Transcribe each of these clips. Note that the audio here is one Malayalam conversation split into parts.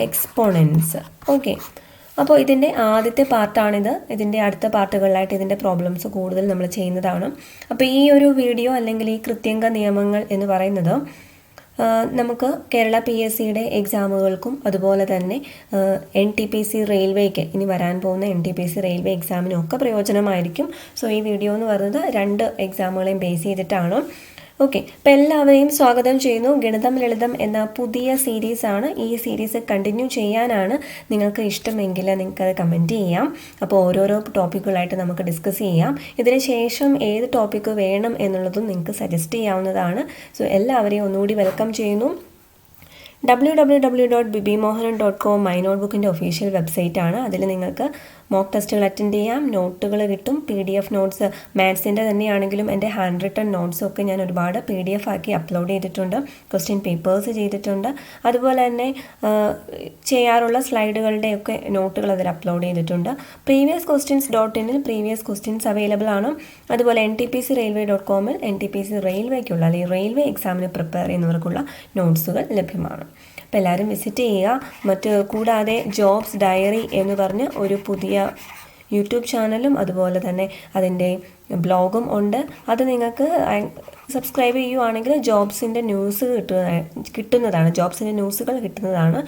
എക്സ്പോണൻസ്. ഓക്കെ, അപ്പോൾ ഇതിൻ്റെ ആദ്യത്തെ പാർട്ടാണിത്. ഇതിൻ്റെ അടുത്ത പാർട്ടുകളിലായിട്ട് ഇതിൻ്റെ പ്രോബ്ലംസ് കൂടുതൽ നമ്മൾ ചെയ്യുന്നതാണ്. അപ്പോൾ ഈ ഒരു വീഡിയോ അല്ലെങ്കിൽ ഈ കൃത്യങ്ക നിയമങ്ങൾ എന്ന് പറയുന്നത് നമുക്ക് കേരള PSCയുടെ എക്സാമുകൾക്കും അതുപോലെ തന്നെ NTPC റെയിൽവേക്ക് ഇനി വരാൻ പോകുന്ന NTPC റെയിൽവേ എക്സാമിനും ഒക്കെ പ്രയോജനമായിരിക്കും. സോ ഈ വീഡിയോ എന്ന് പറയുന്നത് 2 എക്സാമുകളെയും ബേസ് ചെയ്തിട്ടാണ്. ഓക്കെ, അപ്പോൾ എല്ലാവരെയും സ്വാഗതം ചെയ്യുന്നു. ഗണിതം ലളിതം എന്ന പുതിയ സീരീസാണ്. ഈ സീരീസ് കണ്ടിന്യൂ ചെയ്യാനാണ് നിങ്ങൾക്ക് ഇഷ്ടമെങ്കിൽ നിങ്ങൾക്കത് കമൻറ്റ് ചെയ്യാം. അപ്പോൾ ഓരോരോ ടോപ്പിക്കുകളായിട്ട് നമുക്ക് ഡിസ്കസ് ചെയ്യാം. ഇതിന് ശേഷം ഏത് ടോപ്പിക്ക് വേണം എന്നുള്ളതും നിങ്ങൾക്ക് സജസ്റ്റ് ചെയ്യാവുന്നതാണ്. സോ എല്ലാവരെയും ഒന്നുകൂടി വെൽക്കം ചെയ്യുന്നു. www.bibimohan.com മൈ നോട്ട്ബുക്കിൻ്റെ ഒഫീഷ്യൽ വെബ്സൈറ്റ് ആണ്. അതിൽ നിങ്ങൾക്ക് മോക്ക് ടെസ്റ്റുകൾ അറ്റൻഡ് ചെയ്യാം, നോട്ടുകൾ കിട്ടും, PDF നോട്ട്സ് മാത്സിൻ്റെ തന്നെയാണെങ്കിലും എൻ്റെ ഹാൻഡ് റിട്ടൺ നോട്ട്സും ഒക്കെ ഞാൻ ഒരുപാട് PDF ആക്കി അപ്ലോഡ് ചെയ്തിട്ടുണ്ട്. ക്വസ്റ്റ്യൻ പേപ്പേഴ്സ് ചെയ്തിട്ടുണ്ട്. അതുപോലെ തന്നെ ചെയ്യാറുള്ള സ്ലൈഡുകളുടെയൊക്കെ നോട്ടുകൾ അതിൽ അപ്ലോഡ് ചെയ്തിട്ടുണ്ട്. പ്രീവിയസ് ക്വസ്റ്റ്യൻസ് .inൽ പ്രീവിയസ് ക്വസ്റ്റ്യൻസ് അവൈലബിൾ ആണ്. അതുപോലെ NTPCrailway.com NTPC റെയിൽവേക്കുള്ള അല്ലെങ്കിൽ റെയിൽവേ എക്സാമിന് പ്രിപ്പയർ ചെയ്യുന്നവർക്കുള്ള നോട്ട്സുകൾ ലഭ്യമാണ്. അപ്പോൾ എല്ലാവരും വിസിറ്റ് ചെയ്യുക. കൂടാതെ ജോബ്സ് ഡയറി എന്ന് പറഞ്ഞ് ഒരു പുതിയ യൂട്യൂബ് ചാനലും അതുപോലെ തന്നെ അതിൻ്റെ ബ്ലോഗും ഉണ്ട്. അത് നിങ്ങൾക്ക് സബ്സ്ക്രൈബ് ചെയ്യുവാണെങ്കിൽ ജോബ്സിൻ്റെ ന്യൂസ് കിട്ടുന്നതാണ്. ജോബ്സിൻ്റെ ന്യൂസുകൾ കിട്ടുന്നതാണ്.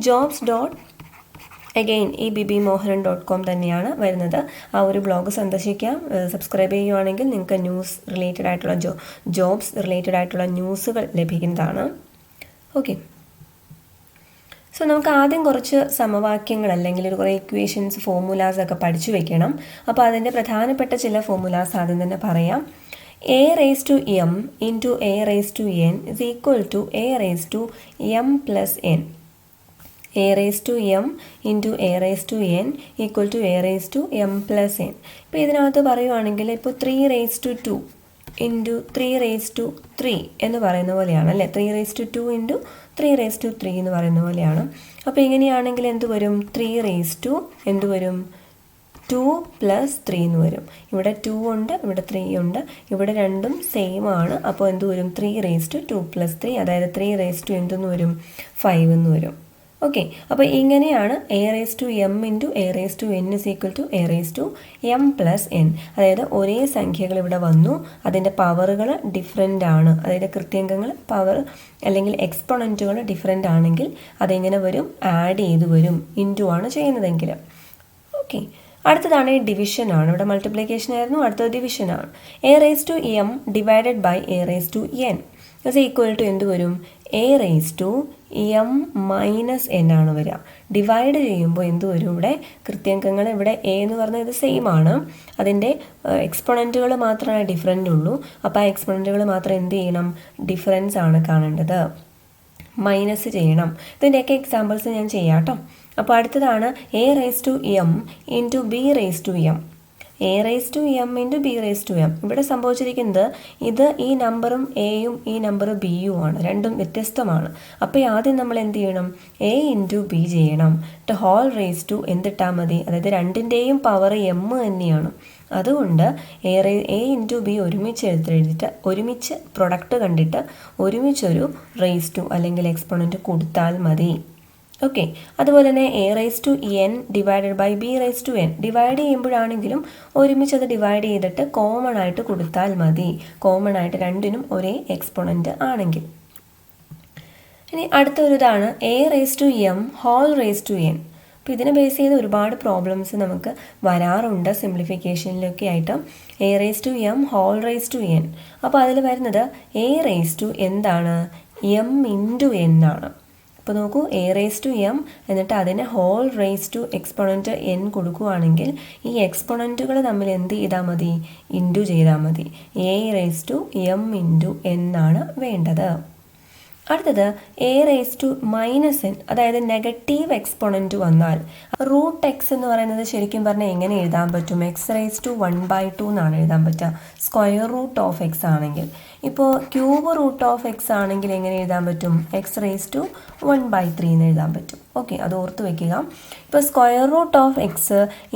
jobs.bibimohan.com തന്നെയാണ് വരുന്നത്. ആ ഒരു ബ്ലോഗ് സന്ദർശിക്കാം. സബ്സ്ക്രൈബ് ചെയ്യുവാണെങ്കിൽ നിങ്ങൾക്ക് ന്യൂസ് റിലേറ്റഡ് ആയിട്ടുള്ള ജോബ്സ് റിലേറ്റഡ് ആയിട്ടുള്ള ന്യൂസുകൾ ലഭിക്കുന്നതാണ്. ഓക്കെ, സോ നമുക്ക് ആദ്യം കുറച്ച് സമവാക്യങ്ങൾ അല്ലെങ്കിൽ കുറേ ഇക്വേഷൻസ് ഫോർമുലാസ് ഒക്കെ പഠിച്ചു വെക്കണം. അപ്പോൾ അതിൻ്റെ പ്രധാനപ്പെട്ട ചില ഫോർമുലാസ് ആദ്യം തന്നെ പറയാം. a⁻m into a⁻n is equal to a⁻m plus n. a⁻m into a⁻n equal to a⁻m plus n. ഇപ്പോൾ ഇതിനകത്ത് പറയുവാണെങ്കിൽ ഇപ്പോൾ 3⁻2 ഇൻറ്റു 3⁻3 എന്ന് പറയുന്ന പോലെയാണ് അല്ലേ. 3⁻2 ഇൻറ്റു 3⁻3 എന്ന് പറയുന്ന പോലെയാണ്. അപ്പോൾ ഇങ്ങനെയാണെങ്കിൽ എന്ത് വരും? 3 എന്ത് വരും? 2 + 3 എന്ന് വരും. ഇവിടെ 2 ഉണ്ട്, ഇവിടെ 3 ഉണ്ട്, ഇവിടെ രണ്ടും സെയിം ആണ്. അപ്പോൾ എന്ത് വരും? 3⁻2 + 3, അതായത് 3⁻2 എന്തെന്ന് വരും? 5 എന്ന് വരും. ഓക്കെ, അപ്പോൾ ഇങ്ങനെയാണ് a⁻m into a⁻n is equal to a⁻m plus n. അതായത് ഒരേ സംഖ്യകൾ ഇവിടെ വന്നു, അതിൻ്റെ പവറുകൾ ഡിഫറെൻ്റ് ആണ്. അതായത് കൃത്യങ്കങ്ങൾ പവർ അല്ലെങ്കിൽ എക്സ്പോണൻറ്റുകൾ ഡിഫറെൻ്റ് ആണെങ്കിൽ അതെങ്ങനെ വരും? ആഡ് ചെയ്ത് വരും. ഇൻറ്റു ആണ് ചെയ്യുന്നതെങ്കിൽ. ഓക്കെ, അടുത്തതാണ് ഈ ഡിവിഷനാണ്. ഇവിടെ മൾട്ടിപ്ലിക്കേഷൻ ആയിരുന്നു, അടുത്തത് ഡിവിഷനാണ്. a⁻m divided by a⁻n is equal to എന്ത് വരും? a⁻m minus n ആണ് വരിക. ഡിവൈഡ് ചെയ്യുമ്പോൾ എന്ത് വരും? ഇവിടെ കൃത്യങ്കങ്ങൾ ഇവിടെ a എന്ന് പറഞ്ഞാൽ ഇത് സെയിം ആണ്. അതിൻ്റെ എക്സ്പോണൻറ്റുകൾ മാത്രമേ ഡിഫറൻ്റ് ഉള്ളൂ. അപ്പോൾ ആ എക്സ്പോണൻറ്റുകൾ മാത്രം എന്ത് ചെയ്യണം? ഡിഫറൻസ് ആണ് കാണേണ്ടത്, മൈനസ് ചെയ്യണം. ഇതിൻ്റെയൊക്കെ എക്സാമ്പിൾസ് ഞാൻ ചെയ്യാം കേട്ടോ. അപ്പോൾ അടുത്തതാണ് a⁻m into b⁻m. a⁻m into b⁻m. ഇവിടെ സംഭവിച്ചിരിക്കുന്നത് ഇത് ഈ നമ്പറും എയും ഈ നമ്പർ ബിയും ആണ്, രണ്ടും വ്യത്യസ്തമാണ്. അപ്പോൾ ആദ്യം നമ്മൾ എന്ത് ചെയ്യണം? a into b ചെയ്യണം. ഹോൾ റേസ് ടു എന്തിട്ടാൽ മതി? അതായത് രണ്ടിൻ്റെയും പവർ m തന്നെയാണ്. അതുകൊണ്ട് a into b ഒരുമിച്ച് എഴുതിയിട്ട് ഒരുമിച്ച് പ്രൊഡക്റ്റ് കണ്ടിട്ട് ഒരുമിച്ചൊരു റേസ് ടു അല്ലെങ്കിൽ എക്സ്പോണൻറ്റ് കൊടുത്താൽ മതി. ഓക്കെ, അതുപോലെ തന്നെ a⁻n divided by b⁻n. Divide ചെയ്യുമ്പോഴാണെങ്കിലും ഒരുമിച്ച് അത് ഡിവൈഡ് ചെയ്തിട്ട് കോമൺ ആയിട്ട് കൊടുത്താൽ മതി. കോമൺ ആയിട്ട് രണ്ടിനും ഒരേ എക്സ്പോണൻറ്റ് ആണെങ്കിൽ. ഇനി അടുത്തൊരു ഇതാണ് a⁻m whole raise to n. അപ്പോൾ ഇതിനെ ബേസ് ചെയ്ത് ഒരുപാട് പ്രോബ്ലംസ് നമുക്ക് വരാറുണ്ട് സിംപ്ലിഫിക്കേഷനിലൊക്കെ ആയിട്ട്. a⁻m whole raise to n. അപ്പോൾ അതിൽ വരുന്നത് എന്താണ്? m ഇൻറ്റു n ആണ്. അപ്പോൾ നോക്കൂ, a⁻m എന്നിട്ട് അതിനെ whole raise to exponent n കൊടുക്കുകയാണെങ്കിൽ ഈ എക്സ്പോണൻറ്റുകൾ തമ്മിൽ എന്ത് ചെയ്താൽ മതി? ഇൻറ്റു ചെയ്താൽ മതി. a⁻m ഇൻറ്റു n ആണ് വേണ്ടത്. അടുത്തത് a⁻−n, അതായത് നെഗറ്റീവ് എക്സ്പോണൻറ്റ് വന്നാൽ √x എന്ന് പറയുന്നത് ശരിക്കും പറഞ്ഞാൽ എങ്ങനെ എഴുതാൻ പറ്റും? x⁻1/2 എന്നാണ് എഴുതാൻ പറ്റുക, സ്ക്വയർ റൂട്ട് ഓഫ് x ആണെങ്കിൽ. ഇപ്പോൾ ക്യൂബ് റൂട്ട് ഓഫ് x ആണെങ്കിൽ എങ്ങനെ എഴുതാൻ പറ്റും? x⁻1/3 എന്ന് എഴുതാൻ പറ്റും. ഓക്കെ, അത് ഓർത്ത് വെക്കുക. ഇപ്പോൾ square root of x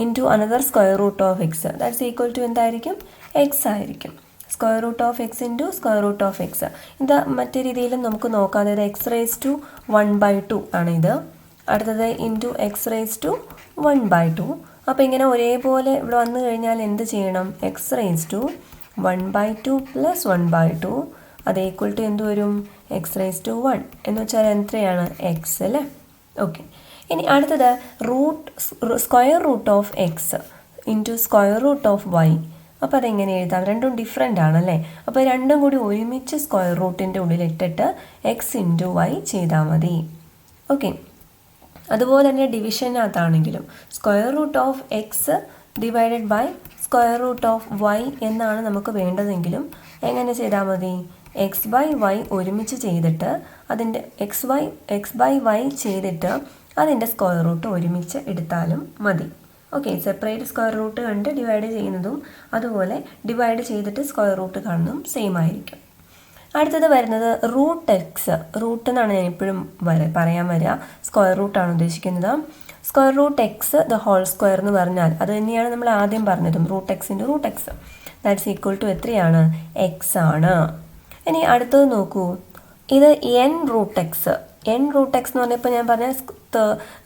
into another square root of x that's equal to എന്തായിരിക്കും? x ആയിരിക്കും. Square root of x into square root of x. ഇത് മറ്റേ രീതിയിലും നമുക്ക് നോക്കാം. അതായത് x⁻1/2 ആണ് ഇത്. അടുത്തത് ഇൻറ്റു എക്സ് റേസ് ടു 1/2. അപ്പോൾ ഇങ്ങനെ ഒരേപോലെ ഇവിടെ വന്നു കഴിഞ്ഞാൽ എന്ത് ചെയ്യണം? എക്സ് റേസ് ടു 1/2 പ്ലസ് 1/2 അത് ഈക്വൽ ടു എന്ത് വരും? എക്സ് റേസ് ടു 1 എന്ന് വെച്ചാൽ എത്രയാണ്? എക്സ് അല്ലേ? ഓക്കെ. ഇനി അടുത്തത് square root of x into square root of y. അപ്പോൾ അതെങ്ങനെ എഴുതാം? രണ്ടും ഡിഫറെൻ്റ് ആണല്ലേ? അപ്പോൾ രണ്ടും കൂടി ഒരുമിച്ച് സ്ക്വയർ റൂട്ടിൻ്റെ ഉള്ളിൽ ഇട്ടിട്ട് എക്സ് ഇൻറ്റു വൈ ചെയ്താൽ മതി. ഓക്കെ. അതുപോലെ തന്നെ ഡിവിഷനകത്താണെങ്കിലും square root of x divided by square root of y എന്നാണ് നമുക്ക് വേണ്ടതെങ്കിലും എങ്ങനെ ചെയ്താൽ മതി? എക്സ് ബൈ വൈ ഒരുമിച്ച് ചെയ്തിട്ട് അതിൻ്റെ എക്സ് ബൈ വൈ ചെയ്തിട്ട് അതിൻ്റെ സ്ക്വയർ റൂട്ട് ഒരുമിച്ച് എടുത്താലും മതി. ഓക്കെ. സെപ്പറേറ്റ് സ്ക്വയർ റൂട്ട് കണ്ട് ഡിവൈഡ് ചെയ്യുന്നതും അതുപോലെ ഡിവൈഡ് ചെയ്തിട്ട് സ്ക്വയർ റൂട്ട് കാണുന്നതും സെയിം ആയിരിക്കും. അടുത്തത് വരുന്നത് റൂട്ട് എക്സ്. റൂട്ട് എന്നാണ് ഞാൻ എപ്പോഴും പറയാൻ വരിക. സ്ക്വയർ റൂട്ടാണ് ഉദ്ദേശിക്കുന്നത്. Square root x the whole square എന്ന് പറഞ്ഞാൽ അത് തന്നെയാണ് നമ്മൾ ആദ്യം പറഞ്ഞതും. റൂട്ട് എക്സിൻ്റെ root x that's equal to എത്രയാണ്? എക്സ് ആണ്. ഇനി അടുത്തത് നോക്കൂ. ഇത് n root x. N root x എന്ന് പറഞ്ഞപ്പോൾ ഞാൻ പറഞ്ഞ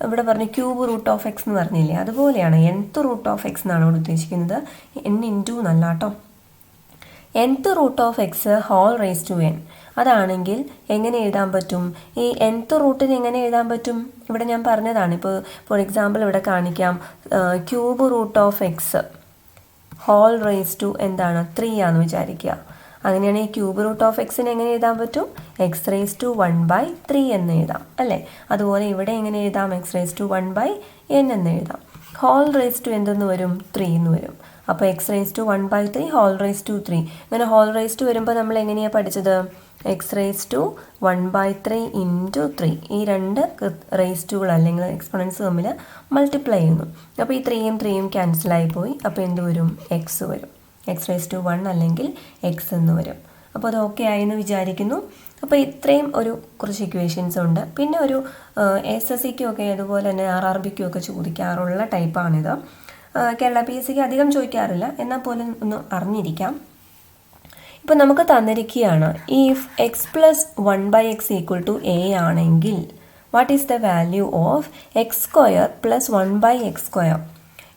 ഇവിടെ പറഞ്ഞ ക്യൂബ് റൂട്ട് ഓഫ് എക്സ് എന്ന് പറഞ്ഞില്ലേ, അതുപോലെയാണ് nth റൂട്ട് ഓഫ് എക്സ് എന്നാണ് ഇവിടെ ഉദ്ദേശിക്കുന്നത്. n ഇൻറ്റു എന്നല്ല കേട്ടോ. nth root of x whole raise to n അതാണെങ്കിൽ എങ്ങനെ എഴുതാൻ പറ്റും? ഈ nth റൂട്ടിന് എങ്ങനെ എഴുതാൻ പറ്റും? ഇവിടെ ഞാൻ പറഞ്ഞതാണ്. ഇപ്പോൾ ഫോർ എക്സാമ്പിൾ ഇവിടെ കാണിക്കാം. Cube root of x whole raise to എന്താണ്? 3 ആണെന്ന് വിചാരിക്കുക. അങ്ങനെയാണ് ഈ ക്യൂബ് റൂട്ട് ഓഫ് എക്സിന് എങ്ങനെ എഴുതാൻ പറ്റും? എക്സ് റേസ് ടു 1/3 എന്ന് എഴുതാം അല്ലേ? അതുപോലെ ഇവിടെ എങ്ങനെ എഴുതാം? എക്സ് റേസ് ടു 1/n എന്ന് എഴുതാം. ഹോൾ റേസ് ടു എന്തെന്ന് വരും? 3 എന്ന് വരും. അപ്പോൾ x raise to 1/3 whole raise to 3. അങ്ങനെ ഹോൾ റേസ് ടു വരുമ്പോൾ നമ്മൾ എങ്ങനെയാണ് പഠിച്ചത്? X raise to 1/3 into 3. ഈ രണ്ട് റേസ് ടുകൾ അല്ലെങ്കിൽ എക്സ്പൊണൻസ് തമ്മിൽ മൾട്ടിപ്ലൈ ചെയ്യുന്നു. അപ്പോൾ ഈ 3യും 3യും ക്യാൻസലായി പോയി. അപ്പോൾ എന്ത് വരും? എക്സ് വരും. എക്സ് റേസ് ടു 1 അല്ലെങ്കിൽ എക്സ് എന്ന് വരും. അപ്പോൾ അത് ഓക്കെ ആയി എന്ന് വിചാരിക്കുന്നു. അപ്പോൾ ഇത്രയും കുറച്ച് ഇക്വേഷൻസ് ഉണ്ട്. പിന്നെ ഒരു SSCക്കും ഒക്കെ അതുപോലെ തന്നെ RRBക്കും ഒക്കെ ചോദിക്കാറുള്ള ടൈപ്പാണിത്. കേരള PSCക്ക് അധികം ചോദിക്കാറില്ല, എന്നാൽ പോലും ഒന്ന് അറിഞ്ഞിരിക്കാം. ഇപ്പോൾ നമുക്ക് തന്നിരിക്കുകയാണ് if x plus 1/x equal to A ആണെങ്കിൽ what is the value of x square plus 1/x².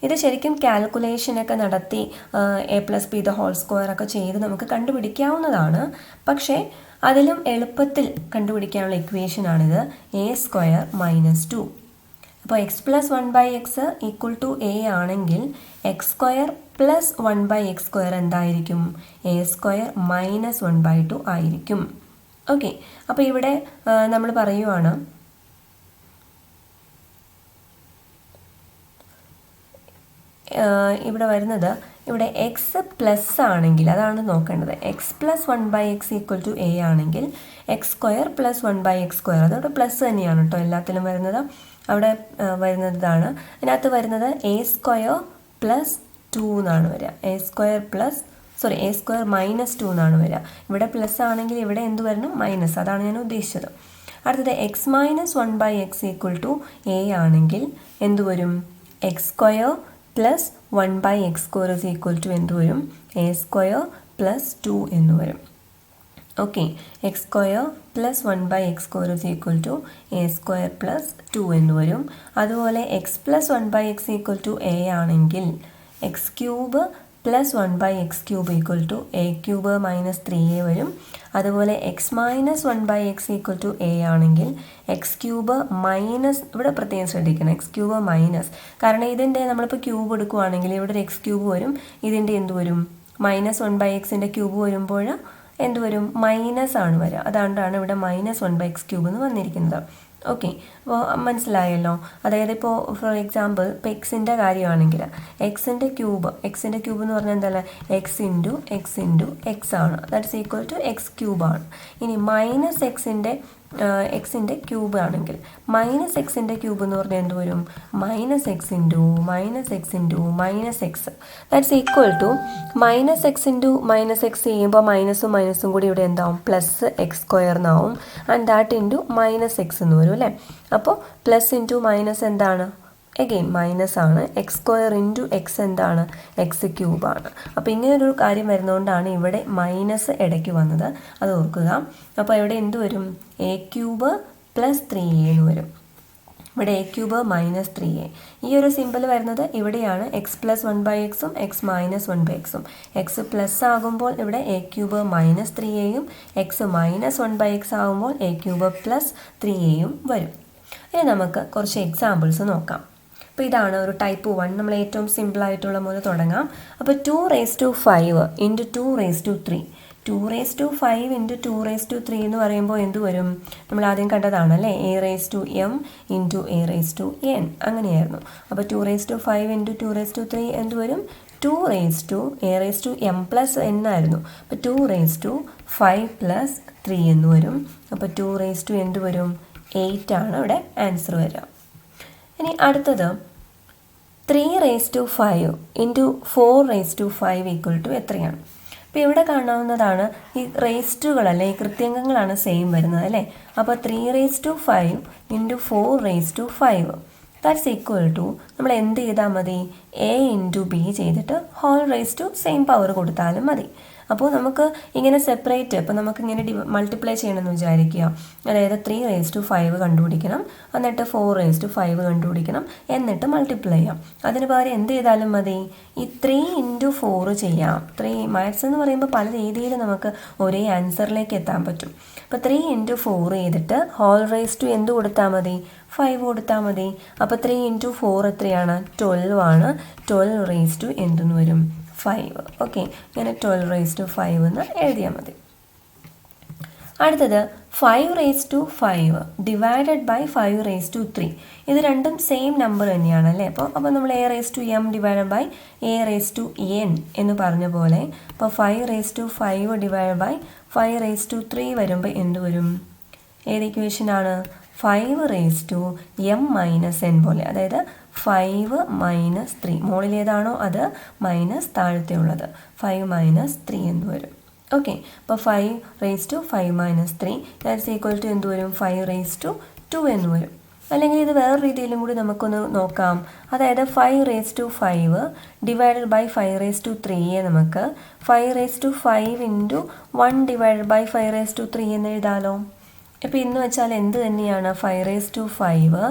ഇത് ശരിക്കും കാൽക്കുലേഷനൊക്കെ നടത്തി a+b ദ ഹോൾ സ്ക്വയർ ഒക്കെ ചെയ്ത് നമുക്ക് കണ്ടുപിടിക്കാവുന്നതാണ്. പക്ഷേ അതിലും എളുപ്പത്തിൽ കണ്ടുപിടിക്കാനുള്ള ഇക്വേഷനാണിത്. a² - 2. അപ്പോൾ x plus 1/x equal to A ആണെങ്കിൽ x² പ്ലസ് 1/x² എന്തായിരിക്കും? a² - 1/2 ആയിരിക്കും. ഓക്കെ. അപ്പോൾ ഇവിടെ നമ്മൾ പറയുവാണ് ഇവിടെ വരുന്നത് ഇവിടെ എക്സ് പ്ലസ് ആണെങ്കിൽ അതാണ് നോക്കേണ്ടത്. X plus 1/x equal to A ആണെങ്കിൽ x² പ്ലസ് 1/x². അതവിടെ പ്ലസ് തന്നെയാണ് കേട്ടോ എല്ലാത്തിലും വരുന്നത്. അവിടെ വരുന്നത് ഇതാണ്. ഇതിനകത്ത് വരുന്നത് a² പ്ലസ് 2 എന്നാണ് വരിക. a² മൈനസ് 2 എന്നാണ് വരിക. ഇവിടെ പ്ലസ് ആണെങ്കിൽ ഇവിടെ എന്ത് വരണം? മൈനസ്. അതാണ് ഞാൻ ഉദ്ദേശിച്ചത്. അടുത്തത് x - 1/x equal to A ആണെങ്കിൽ എന്ത് വരും? x² plus 1/x² is equal to എന്ത് വരും? a² പ്ലസ് 2 എന്ന് വരും. Okay. x² plus 1/x² is equal to a² plus 2 എന്ന് വരും. അതുപോലെ x plus 1/x equal to A ആണെങ്കിൽ x³ plus 1/x³ equal to a³ minus 3a വരും. അതുപോലെ x minus 1/x equal to A ആണെങ്കിൽ x³ മൈനസ്, ഇവിടെ പ്രത്യേകം ശ്രദ്ധിക്കണം, x³ മൈനസ്. കാരണം ഇതിൻ്റെ നമ്മളിപ്പോൾ ക്യൂബ് എടുക്കുവാണെങ്കിൽ ഇവിടെ ഒരു x³ വരും. ഇതിൻ്റെ എന്ത് വരും? മൈനസ് 1/xൻ്റെ ക്യൂബ് വരുമ്പോൾ എന്ത് വരും? മൈനസ് ആണ് വരിക. അതുകൊണ്ടാണ് ഇവിടെ മൈനസ് 1/x³ എന്ന് വന്നിരിക്കുന്നത്. ഓക്കെ. അപ്പോൾ മനസ്സിലായല്ലോ. അതായത് ഇപ്പോൾ ഫോർ എക്സാമ്പിൾ ഇപ്പോൾ എക്സിൻ്റെ കാര്യമാണെങ്കിൽ എക്സിൻ്റെ ക്യൂബ് എന്ന് പറഞ്ഞാൽ എന്താണ്? എക്സ് ഇൻറ്റു എക്സ് ആണ്. ദാറ്റ്സ് ഈക്വൽ ടു x³ ആണ്. ഇനി മൈനസ് എക്സിൻ്റെ ക്യൂബ് ആണെങ്കിൽ മൈനസ് എക്സിൻ്റെ ക്യൂബ് എന്ന് പറഞ്ഞാൽ എന്ത് വരും? Minus x into minus x. That's equal to minus x into minus x ചെയ്യുമ്പോൾ മൈനസും കൂടി ഇവിടെ എന്താവും? പ്ലസ് x² എന്നാവും. And that into minus x എന്ന് വരും അല്ലേ? അപ്പോൾ പ്ലസ് ഇൻറ്റു മൈനസ് എന്താണ്? എഗെയിൻ മൈനസ് ആണ്. x² ഇൻറ്റു എക്സ് എന്താണ്? x³ ആണ്. അപ്പോൾ ഇങ്ങനൊരു കാര്യം വരുന്നതുകൊണ്ടാണ് ഇവിടെ മൈനസ് ഇടയ്ക്ക് വന്നത്. അത് ഓർക്കുക. അപ്പോൾ ഇവിടെ എന്ത് വരും? a³ പ്ലസ് 3a എന്ന് വരും. ഇവിടെ എ ക്യൂബ് മൈനസ് 3a. ഈ ഒരു സിമ്പിൾ വരുന്നത് ഇവിടെയാണ് എക്സ് പ്ലസ് 1/xും എക്സ് മൈനസ് 1/xും. എക്സ് പ്ലസ് ആകുമ്പോൾ ഇവിടെ എ ക്യൂബ് മൈനസ് 3aയും എക്സ് മൈനസ് 1/x ആകുമ്പോൾ എ ക്യൂബ് പ്ലസ് 3aയും വരും. ഇനി നമുക്ക് കുറച്ച് എക്സാമ്പിൾസ് നോക്കാം. അപ്പോൾ ഇതാണ് ഒരു ടൈപ്പ് 1, നമ്മൾ ഏറ്റവും സിമ്പിളായിട്ടുള്ള പോലെ തുടങ്ങാം. അപ്പോൾ 2⁵ ഇൻറ്റു 2⁵3. 2⁵ ഇൻറ്റു 2⁵3 എന്ന് പറയുമ്പോൾ എന്ത് വരും? നമ്മൾ ആദ്യം കണ്ടതാണ് അല്ലേ, a⁻m ഇൻറ്റു a⁻n അങ്ങനെയായിരുന്നു. അപ്പോൾ 2⁵ ഇൻറ്റു 2⁵3 എന്ത് വരും? 2⁻m പ്ലസ് n ആയിരുന്നു. അപ്പോൾ 2⁵5 പ്ലസ് 3 എന്ന് വരും. അപ്പോൾ 2 എന്ത് വരും? 8 ആണ് ഇവിടെ ആൻസർ വരിക. ഇനി അടുത്തത് 3⁵5 ഇൻറ്റു 4⁵5 ഈക്വൽ ടു എത്രയാണ്? അപ്പോൾ ഇവിടെ കാണാവുന്നതാണ് ഈ റേസ്റ്റുകളല്ലേ, ഈ കൃത്യംഗങ്ങളാണ് സെയിം വരുന്നത് അല്ലേ. അപ്പോൾ 3⁵5 ഇൻറ്റു 4⁵5 ദാറ്റ്സ് ഈക്വൽ ടു നമ്മൾ എന്ത് ചെയ്താൽ മതി? a ഇൻറ്റു b ചെയ്തിട്ട് whole raise to same power കൊടുത്താലും മതി. അപ്പോൾ നമുക്ക് ഇങ്ങനെ സെപ്പറേറ്റ്, ഇപ്പോൾ നമുക്കിങ്ങനെ മൾട്ടിപ്ലൈ ചെയ്യണമെന്ന് വിചാരിക്കുക. അതായത് 3⁵5 കണ്ടുപിടിക്കണം, എന്നിട്ട് 4⁵5 കണ്ടുപിടിക്കണം, എന്നിട്ട് മൾട്ടിപ്ലൈ ചെയ്യാം. അതിന് പകരം എന്ത് ചെയ്താലും മതി? ഈ 3 ഇൻറ്റു 4 ചെയ്യാം. 3 മാത്സ് എന്ന് പറയുമ്പോൾ പല രീതിയിൽ നമുക്ക് ഒരേ ആൻസറിലേക്ക് എത്താൻ പറ്റും. അപ്പോൾ 3 ഇൻറ്റു 4 ചെയ്തിട്ട് ഹോൾ റേസ് ടു എന്ത് കൊടുത്താൽ മതി? 5 കൊടുത്താൽ മതി. അപ്പോൾ 3 ഇൻറ്റു 4 എത്രയാണ്? 12 ആണ്. 12 എന്തെന്ന് വരും? 5. ഓക്കെ, ഇങ്ങനെ 12⁵5 എന്ന് എഴുതിയാൽ മതി. അടുത്തത് 5⁵5 ഡിവൈഡഡ് ബൈ 5⁵3. ഇത് രണ്ടും സെയിം നമ്പർ തന്നെയാണ് അല്ലേ. അപ്പോൾ നമ്മൾ a⁻m ഡിവൈഡഡ് ബൈ a⁻n എന്ന് പറഞ്ഞ പോലെ, അപ്പോൾ 5⁵5 ഡിവൈഡ് ബൈ 5⁵3 വരുമ്പോൾ എന്ത് വരും? ഏത് ഇക്വേഷനാണ്? 5⁻m മൈനസ് n പോലെ, അതായത് 5 മൈനസ് 3, മുകളിൽ ഏതാണോ അത് മൈനസ് താഴത്തെ ഉള്ളത് 5 മൈനസ് 3 എന്ന് വരും. ഓക്കെ, അപ്പോൾ 5⁵5 മൈനസ് 3 ദാറ്റ്സ് ഈക്വൽ ടു എന്ത് വരും? 5⁵2 എന്ന് വരും. അല്ലെങ്കിൽ ഇത് വേറെ രീതിയിലും കൂടി നമുക്കൊന്ന് നോക്കാം. അതായത് 5⁵5 ഡിവൈഡഡ് ബൈ 5⁵3യെ നമുക്ക് 5⁵5 ഇൻറ്റു 1 ഡിവൈഡഡ് ബൈ 5⁵3 എന്ന് എഴുതാലോ. ഇപ്പോൾ ഇന്ന് വെച്ചാൽ എന്ത് തന്നെയാണ്? 5⁵5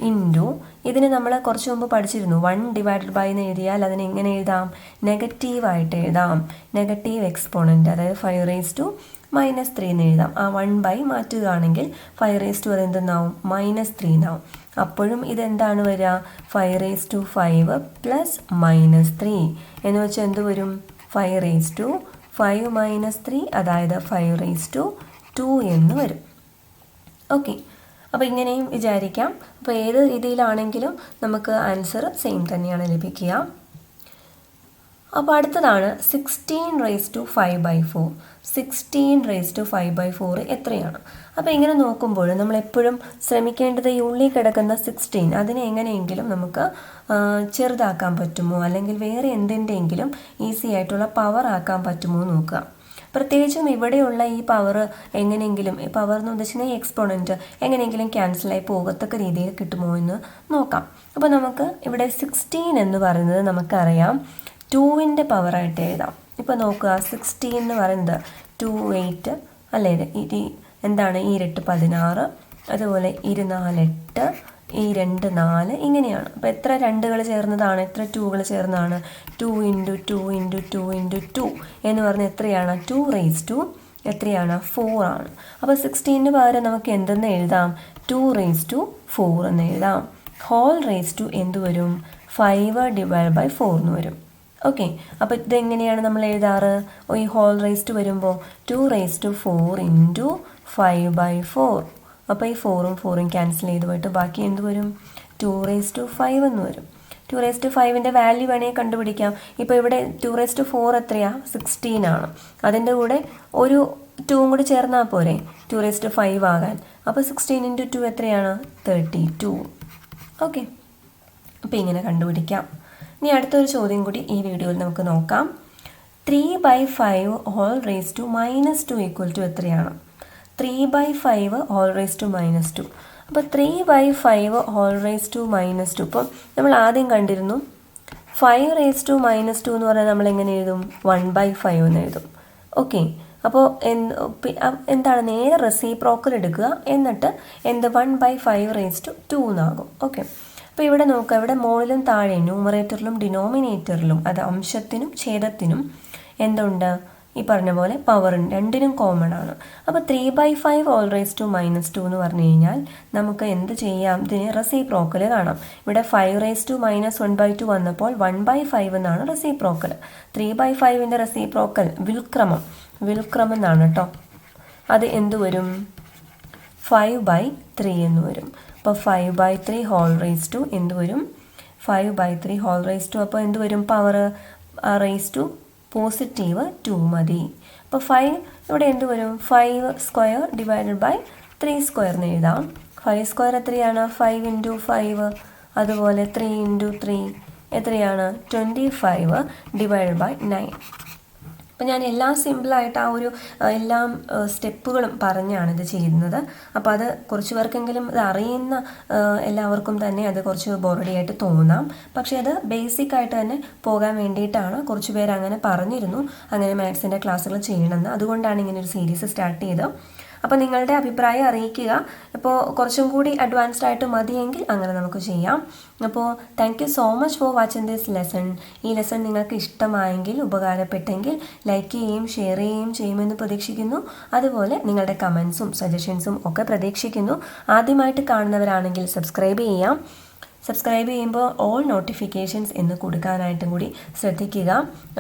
ഇൻറ്റു, ഇതിന് നമ്മൾ കുറച്ച് മുമ്പ് പഠിച്ചിരുന്നു 1 ഡിവൈഡഡ് ബൈ എന്ന് എഴുതിയാൽ അതിനെ എങ്ങനെ എഴുതാം? നെഗറ്റീവായിട്ട് എഴുതാം. നെഗറ്റീവ് എക്സ്പോണൻറ്റ്, അതായത് 5⁻³ എന്ന് എഴുതാം. ആ 1 മാറ്റുകയാണെങ്കിൽ 5⁻² അതെന്തെന്നാവും? -3 എന്നാവും. അപ്പോഴും ഇതെന്താണ് വരിക? 5⁵5 പ്ലസ് -3 എന്ന് വെച്ചാൽ എന്ത് വരും? 5⁵5 - 3, അതായത് 5⁵2 എന്ന് വരും. ഓക്കെ, അപ്പോൾ ഇങ്ങനെയും വിചാരിക്കാം. അപ്പോൾ ഏത് രീതിയിലാണെങ്കിലും നമുക്ക് ആൻസർ സെയിം തന്നെയാണ് ലഭിക്കുക. അപ്പോൾ അടുത്തതാണ് 16⁵5/4. 16⁵5/4 എത്രയാണ്? അപ്പോൾ ഇങ്ങനെ നോക്കുമ്പോൾ നമ്മൾ എപ്പോഴും ശ്രമിക്കേണ്ടത് ഈ ഉള്ളിൽ കിടക്കുന്ന 16 അതിനെ എങ്ങനെയെങ്കിലും നമുക്ക് ചെറുതാക്കാൻ പറ്റുമോ, അല്ലെങ്കിൽ വേറെ എന്തിൻ്റെയെങ്കിലും ഈസി ആയിട്ടുള്ള പവർ ആക്കാൻ പറ്റുമോ നോക്കുക. പ്രത്യേകിച്ചും ഇവിടെയുള്ള ഈ പവർ എങ്ങനെയെങ്കിലും, പവർ എന്ന് ഉദ്ദേശിക്കുന്ന ഈ എക്സ്പോണൻറ്റ് എങ്ങനെയെങ്കിലും ക്യാൻസലായി പോകത്തക്ക രീതിയിൽ കിട്ടുമോ എന്ന് നോക്കാം. അപ്പോൾ നമുക്ക് ഇവിടെ 16 എന്ന് പറയുന്നത് നമുക്കറിയാം 2ൻ്റെ പവറായിട്ട് എഴുതാം. ഇപ്പോൾ നോക്കുക, 16 എന്ന് പറയുന്നത് 2 8 അല്ലേ, എന്താണ് ഈ 8 16, അതുപോലെ 24 8, ഈ 2 4 ഇങ്ങനെയാണ്. അപ്പോൾ എത്ര 2കൾ ചേർന്നതാണ്, എത്ര 2കൾ ചേർന്നതാണ്? 2 × 2 × 2 × 2 എന്ന് പറഞ്ഞാൽ എത്രയാണ്? 2⁻⁴ എത്രയാണ്? 4 ആണ്. അപ്പോൾ 16ന് പകരം നമുക്ക് എന്തെന്ന് എഴുതാം? 2⁻⁴ എന്ന് എഴുതാം. ഹോൾ റേസ് ടു എന്ത് വരും? 5/4 എന്ന് വരും. ഓക്കെ, അപ്പോൾ ഇതെങ്ങനെയാണ് നമ്മൾ എഴുതാറ്? ഈ ഹോൾ റേസ് ടു വരുമ്പോൾ 2⁻⁴ × 5/4. അപ്പോൾ ഈ 4ഉം 4ഉം ക്യാൻസൽ ചെയ്ത് പോയിട്ട് ബാക്കി എന്ത് വരും? 2⁻5 എന്ന് വരും. 2⁻5ൻ്റെ വാല്യൂ വേണമെങ്കിൽ കണ്ടുപിടിക്കാം. ഇപ്പോൾ ഇവിടെ 2⁻4 എത്രയാണ്? 16 ആണ്. അതിൻ്റെ കൂടെ ഒരു 2ഉം കൂടി ചേർന്നാൽ പോരെ 2⁻5 ആകാൻ. അപ്പോൾ 16 × 2 എത്രയാണ്? 32. ഓക്കെ, അപ്പോൾ ഇങ്ങനെ കണ്ടുപിടിക്കാം. ഇനി അടുത്തൊരു ചോദ്യം കൂടി ഈ വീഡിയോയിൽ നമുക്ക് നോക്കാം. 3/5 whole raise to -2 equal to എത്രയാണ്? 3/5 ഹോൾ റേസ് ടു -2. അപ്പോൾ 3/5 ഹോൾ റേസ് ടു -2, ഇപ്പം നമ്മൾ ആദ്യം കണ്ടിരുന്നു 5 റേസ് ടു -2 എന്ന് പറഞ്ഞാൽ നമ്മൾ എങ്ങനെ എഴുതും? 1/5 എന്ന് എഴുതും. ഓക്കെ, അപ്പോൾ എന്താണ്, നേരെ റെസിപ്രോക്കൽ എടുക്കുക, എന്നിട്ട് 1/5 എന്നാകും. ഓക്കെ, അപ്പോൾ ഇവിടെ നോക്കുക, ഇവിടെ മുകളിലും താഴെയും ന്യൂമറേറ്ററിലും ഡിനോമിനേറ്ററിലും, അത് അംശത്തിനും ഛേദത്തിനും എന്തുണ്ട്, ഈ പറഞ്ഞ പോലെ പവർ രണ്ടിനും കോമൺ ആണ്. അപ്പോൾ 3/5 എന്ന് പറഞ്ഞു കഴിഞ്ഞാൽ നമുക്ക് എന്ത് ചെയ്യാം, ഇതിന് റെസിപ്രോക്കൽ കാണാം. ഇവിടെ 5⁻⁻1/2 വന്നപ്പോൾ 1/5 എന്നാണ് റെസിപ്രോക്കൽ. 3/5ൻ്റെ റെസിപ്രോക്കൽ വിൽക്രമം എന്നാണ് കേട്ടോ. അത് എന്ത് വരും, 5/3 എന്ന് വരും. അപ്പോൾ 5/3 എന്ത് വരും, 5/3 അപ്പോൾ എന്ത് വരും, പവർ +2 മതി. അപ്പോൾ 5 ഇവിടെ എന്ത് വരും, 5² / 3² എന്ന് എഴുതാം. 5² എത്രയാണ്, 5 × 5, അതുപോലെ 3 × 3 എത്രയാണ്, 25 / 9. അപ്പോൾ ഞാൻ എല്ലാം സിമ്പിളായിട്ട് ആ ഒരു എല്ലാം സ്റ്റെപ്പുകളും പറഞ്ഞാണ് ഇത് ചെയ്യുന്നത്. അപ്പോൾ അത് കുറച്ച് പേർക്കെങ്കിലും ഇത് അറിയുന്ന എല്ലാവർക്കും തന്നെ അത് കുറച്ച് ബോറടിയായിട്ട് തോന്നാം. പക്ഷേ അത് ബേസിക് ആയിട്ട് തന്നെ പോകാൻ വേണ്ടിയിട്ടാണ്. കുറച്ച് പേര് അങ്ങനെ പറഞ്ഞിരുന്നു, അങ്ങനെ മാത്സിൻ്റെ ക്ലാസ്സുകൾ ചെയ്യണമെന്ന്. അതുകൊണ്ടാണ് ഇങ്ങനെ ഒരു സീരീസ് സ്റ്റാർട്ട് ചെയ്തത്. അപ്പോൾ നിങ്ങളുടെ അഭിപ്രായം അറിയിക്കുക. അപ്പോൾ കുറച്ചും കൂടി അഡ്വാൻസ്ഡ് ആയിട്ട് മതിയെങ്കിൽ അങ്ങനെ നമുക്ക് ചെയ്യാം. അപ്പോൾ thank you so much for watching this lesson. ഈ ലെസൺ നിങ്ങൾക്ക് ഇഷ്ടമായെങ്കിൽ, ഉപകാരപ്പെട്ടെങ്കിൽ ലൈക്ക് ചെയ്യുകയും ഷെയർ ചെയ്യുമെന്ന് പ്രതീക്ഷിക്കുന്നു. അതുപോലെ നിങ്ങളുടെ കമൻസും സജഷൻസും ഒക്കെ പ്രതീക്ഷിക്കുന്നു. ആദ്യമായിട്ട് കാണുന്നവരാണെങ്കിൽ സബ്സ്ക്രൈബ് ചെയ്യാം. സബ്സ്ക്രൈബ് ചെയ്യുമ്പോൾ ഓൾ നോട്ടിഫിക്കേഷൻസ് എന്ന് കൊടുക്കാനായിട്ടും കൂടി ശ്രദ്ധിക്കുക.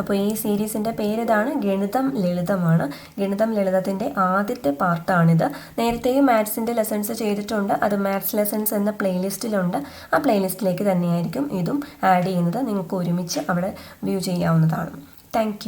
അപ്പോൾ ഈ സീരീസിൻ്റെ പേരിതാണ് ഗണിതം ലളിതമാണ്. ഗണിതം ലളിതത്തിൻ്റെ ആദ്യത്തെ പാർട്ടാണിത്. നേരത്തെയും മാത്സിൻ്റെ ലെസൺസ് ചെയ്തിട്ടുണ്ട്. അത് മാത്സ് ലെസൺസ് എന്ന പ്ലേലിസ്റ്റിലുണ്ട്. ആ പ്ലേലിസ്റ്റിലേക്ക് തന്നെയായിരിക്കും ഇതും ആഡ് ചെയ്യുന്നത്. നിങ്ങൾക്ക് ഒരുമിച്ച് അവിടെ വ്യൂ ചെയ്യാവുന്നതാണ്. താങ്ക്